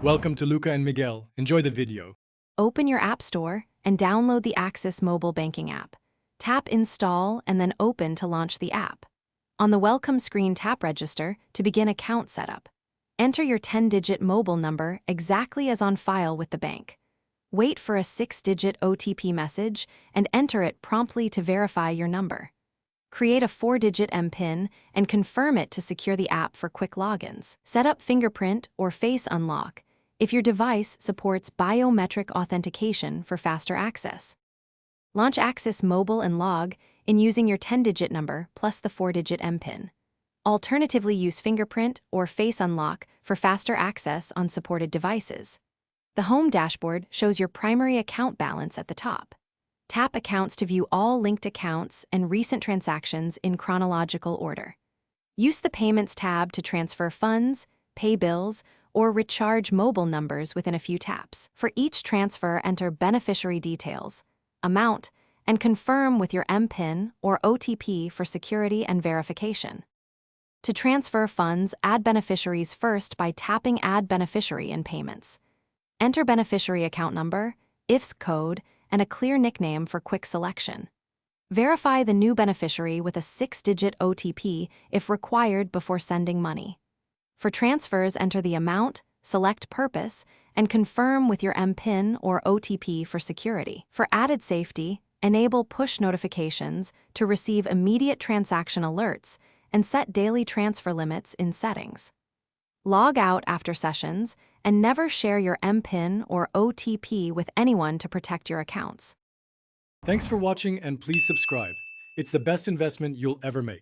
Welcome to Luca and Miguel. Enjoy the video. Open your App Store and download the Axis mobile banking app. Tap Install and then Open to launch the app. On the welcome screen, tap Register to begin account setup. Enter your 10-digit mobile number exactly as on file with the bank. Wait for a 6-digit OTP message and enter it promptly to verify your number. Create a 4-digit MPIN and confirm it to secure the app for quick logins. Set up fingerprint or face unlock if your device supports biometric authentication for faster access. Launch Axis Mobile and log in using your 10-digit number plus the 4-digit MPIN. Alternatively, use fingerprint or face unlock for faster access on supported devices. The home dashboard shows your primary account balance at the top. Tap Accounts to view all linked accounts and recent transactions in chronological order. Use the Payments tab to transfer funds, pay bills, or recharge mobile numbers within a few taps. For each transfer, enter beneficiary details, amount, and confirm with your MPIN or OTP for security and verification. To transfer funds, add beneficiaries first by tapping Add Beneficiary in Payments. Enter beneficiary account number, IFS code, and a clear nickname for quick selection. Verify the new beneficiary with a 6-digit OTP if required before sending money. For transfers, enter the amount, select purpose, and confirm with your MPIN or OTP for security. For added safety, enable push notifications to receive immediate transaction alerts and set daily transfer limits in settings. Log out after sessions and never share your MPIN or OTP with anyone to protect your accounts. Thanks for watching and please subscribe. It's the best investment you'll ever make.